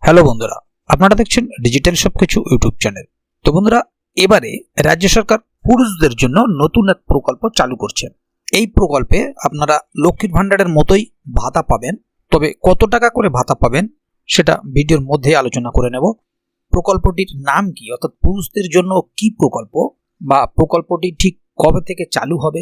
Hello বন্ধুরা, আপনারা দেখছেন ডিজিটাল সবকিছু ইউটিউব চ্যানেল। তো বন্ধুরা, এবারে রাজ্য সরকার পুরুষদের জন্য নতুন এক প্রকল্প চালু করছে। এই প্রকল্পে আপনারা লক্ষ্মীর ভান্ডারের মতোই ভাতা পাবেন, তবে কত টাকা করে ভাতা পাবেন সেটা ভিডিওর মধ্যে আলোচনা করে নেব। প্রকল্পটির নাম কি, অর্থাৎ পুরুষদের জন্য কি প্রকল্প, বা প্রকল্পটি ঠিক কবে থেকে চালু হবে,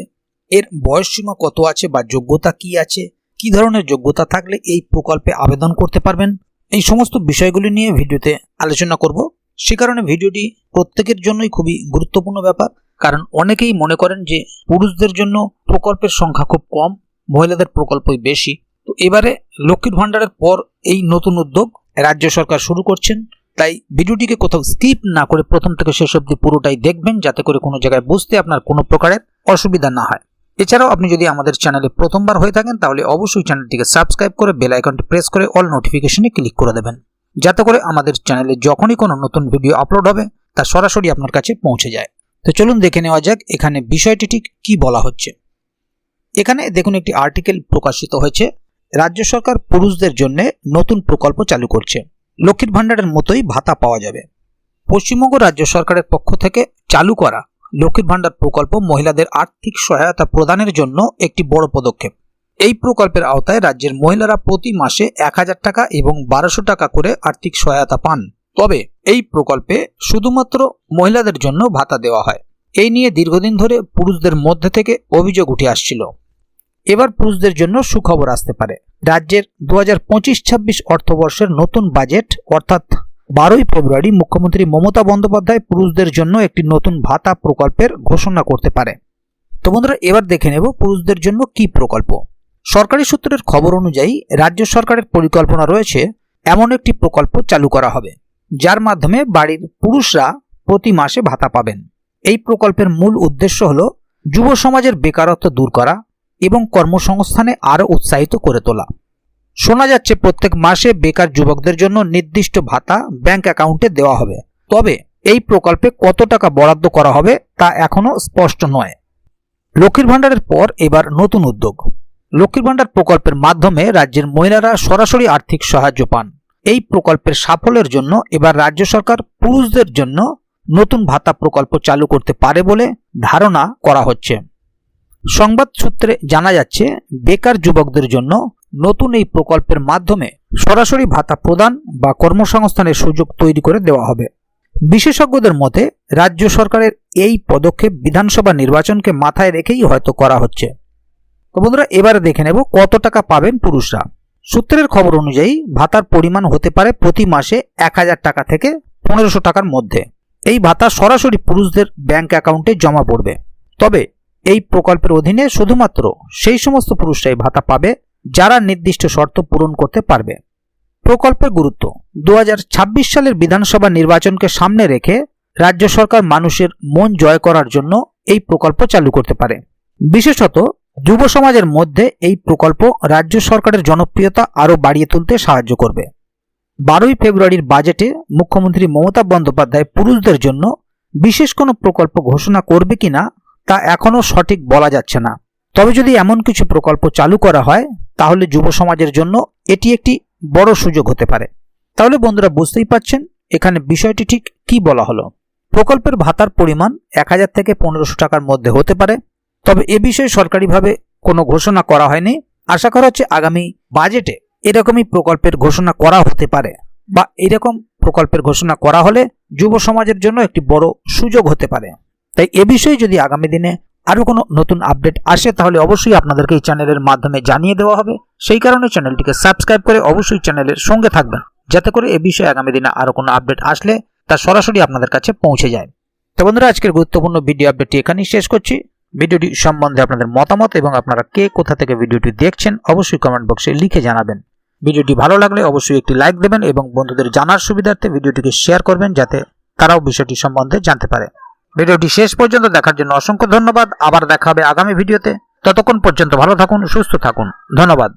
এর বয়সসীমা কত আছে বা যোগ্যতা কি আছে, কি ধরনের যোগ্যতা থাকলে এই প্রকল্পে আবেদন করতে পারবেন, এই সমস্ত বিষয়গুলি নিয়ে ভিডিওতে আলোচনা করব। সে কারণে ভিডিওটি প্রত্যেকের জন্যই খুবই গুরুত্বপূর্ণ ব্যাপার, কারণ অনেকেই মনে করেন যে পুরুষদের জন্য প্রকল্পের সংখ্যা খুব কম, মহিলাদের প্রকল্পই বেশি। তো এবারে লক্ষ্মীর ভান্ডারের পর এই নতুন উদ্যোগ রাজ্য সরকার শুরু করছেন, তাই ভিডিওটিকে কোথাও স্কিপ না করে প্রথম থেকে শেষ অবধি পুরোটাই দেখবেন, যাতে করে কোনো জায়গায় বুঝতে আপনার কোনো প্রকারের অসুবিধা না হয়। এছাড়াও আপনি যদি আমাদের চ্যানেলে প্রথমবার হয়ে থাকেন তাহলে অবশ্যই চ্যানেলটিকে সাবস্ক্রাইব করে বেল আইকনটি প্রেস করে অল নোটিফিকেশনে ক্লিক করে দেবেন, যাতে করে আমাদের চ্যানেলে যখনই কোনো নতুন ভিডিও আপলোড হবে তা সরাসরি আপনার কাছে পৌঁছে যায়। তো চলুন দেখে নেওয়া যাক এখানে বিষয়টি ঠিক কি বলা হচ্ছে। এখানে দেখুন একটি আর্টিকেল প্রকাশিত হয়েছে, রাজ্য সরকার পুরুষদের জন্য নতুন প্রকল্প চালু করছে, লক্ষ্মীর ভান্ডারের মতোই ভাতা পাওয়া যাবে। পশ্চিমবঙ্গ রাজ্য সরকারের পক্ষ থেকে চালু করা লক্ষ্মীর ভান্ডার প্রকল্প মহিলাদের আর্থিক সহায়তা প্রদানের জন্য একটি বড় পদক্ষেপ। এই প্রকল্পের আওতায় রাজ্যের মহিলারা প্রতি মাসে 1000 টাকা এবং 1200 টাকা করে আর্থিক সহায়তা পান। তবে এই প্রকল্পে শুধুমাত্র মহিলাদের জন্য ভাতা দেওয়া হয়। এই নিয়ে দীর্ঘদিন ধরে পুরুষদের মধ্যে থেকে অভিযোগ উঠে আসছিল। এবার পুরুষদের জন্য সুখবর আসতে পারে। রাজ্যের 2025-26 অর্থবর্ষের নতুন বাজেট অর্থাৎ 12ই ফেব্রুয়ারি মুখ্যমন্ত্রী মমতা বন্দ্যোপাধ্যায় পুরুষদের জন্য একটি নতুন ভাতা প্রকল্পের ঘোষণা করতে পারে। তো বন্ধুরা, এবার দেখে নেব পুরুষদের জন্য কি প্রকল্প। সরকারি সূত্রের খবর অনুযায়ী রাজ্য সরকারের পরিকল্পনা রয়েছে এমন একটি প্রকল্প চালু করা হবে, যার মাধ্যমে বাড়ির পুরুষরা প্রতি মাসে ভাতা পাবেন। এই প্রকল্পের মূল উদ্দেশ্য হল যুব সমাজের বেকারত্ব দূর করা এবং কর্মসংস্থানে আরও উৎসাহিত করে তোলা। শোনা যাচ্ছে প্রত্যেক মাসে বেকার যুবকদের জন্য নির্দিষ্ট ভাতা ব্যাংক অ্যাকাউন্টে দেওয়া হবে, তবে এই প্রকল্পে কত টাকা বরাদ্দ করা হবে তা এখনো স্পষ্ট নয়। লক্ষ্মীর ভান্ডারের পর এবার নতুন উদ্যোগ। লক্ষ্মীর ভান্ডার প্রকল্পের মাধ্যমে রাজ্যের মহিলারা সরাসরি আর্থিক সাহায্য পান। এই প্রকল্পের সাফল্যের জন্য এবার রাজ্য সরকার পুরুষদের জন্য নতুন ভাতা প্রকল্প চালু করতে পারে বলে ধারণা করা হচ্ছে। সংবাদ সূত্রে জানা যাচ্ছে বেকার যুবকদের জন্য নতুন এই প্রকল্পের মাধ্যমে সরাসরি ভাতা প্রদান বা কর্মসংস্থানের সুযোগ তৈরি করে দেওয়া হবে। বিশেষজ্ঞদের মতে রাজ্য সরকারের এই পদক্ষেপ বিধানসভা নির্বাচনকে মাথায় রেখেই হয়তো করা হচ্ছে। তো বন্ধুরা, এবারে দেখে নেব কত টাকা পাবেন পুরুষরা। সূত্রের খবর অনুযায়ী ভাতার পরিমাণ হতে পারে প্রতি মাসে 1000 টাকা থেকে 1500 টাকার মধ্যে। এই ভাতা সরাসরি পুরুষদের ব্যাংক অ্যাকাউন্টে জমা পড়বে। তবে এই প্রকল্পের অধীনে শুধুমাত্র সেই সমস্ত পুরুষরাই ভাতা পাবে যারা নির্দিষ্ট শর্ত পূরণ করতে পারবে। প্রকল্পের গুরুত্ব। 2026 সালের বিধানসভা নির্বাচনকে সামনে রেখে রাজ্য সরকার মানুষের মন জয় করার জন্য এই প্রকল্প চালু করতে পারে। বিশেষত যুব সমাজের মধ্যে এই প্রকল্প রাজ্য সরকারের জনপ্রিয়তা আরও বাড়িয়ে তুলতে সাহায্য করবে। 12ই ফেব্রুয়ারির বাজেটে মুখ্যমন্ত্রী মমতা বন্দ্যোপাধ্যায় পুরুষদের জন্য বিশেষ কোনো প্রকল্প ঘোষণা করবে কিনা তা এখনও সঠিক বলা যাচ্ছে না। তবে যদি এমন কিছু প্রকল্প চালু করা হয় তাহলে যুব সমাজের জন্য এটি একটি বড় সুযোগ হতে পারে। তাহলে বন্ধুরা, বুঝতেই পাচ্ছেন এখানে বিষয়টি ঠিক কি বলা হলো। প্রকল্পের ভাতার পরিমাণ 1000 থেকে 1500 টাকার মধ্যে হতে পারে। তবে এ বিষয়ে সরকারিভাবে কোনো ঘোষণা করা হয়নি। আশা করা হচ্ছে আগামী বাজেটে এরকমই প্রকল্পের ঘোষণা করা হতে পারে, বা এরকম প্রকল্পের ঘোষণা করা হলে যুব সমাজের জন্য একটি বড় সুযোগ হতে পারে। তাই এ বিষয়ে যদি আগামী দিনে আরও কোনো নতুন আপডেট আসে তাহলে অবশ্যই আপনাদেরকে এই চ্যানেলের মাধ্যমে জানিয়ে দেওয়া হবে। সেই কারণে চ্যানেলটিকে সাবস্ক্রাইব করে অবশ্যই চ্যানেলের সঙ্গে থাকবেন, যাতে করে এ বিষয়ে আগামী দিনে আরও কোনো আপডেট আসলে তা সরাসরি আপনাদের কাছে পৌঁছে যায়। তো বন্ধুরা, আজকের গুরুত্বপূর্ণ ভিডিও আপডেটটি এখানেই শেষ করছি। ভিডিওটি সম্বন্ধে আপনাদের মতামত এবং আপনারা কে কোথা থেকে ভিডিওটি দেখছেন অবশ্যই কমেন্ট বক্সে লিখে জানাবেন। ভিডিওটি ভালো লাগলে অবশ্যই একটি লাইক দেবেন এবং বন্ধুদের জানার সুবিধার্থে ভিডিওটিকে শেয়ার করবেন, যাতে তারাও বিষয়টি সম্বন্ধে জানতে পারে। ভিডিওটি শেষ পর্যন্ত দেখার জন্য অসংখ্য ধন্যবাদ। আবার দেখা হবে আগামী ভিডিওতে। ততক্ষণ পর্যন্ত ভালো থাকুন, সুস্থ থাকুন। ধন্যবাদ।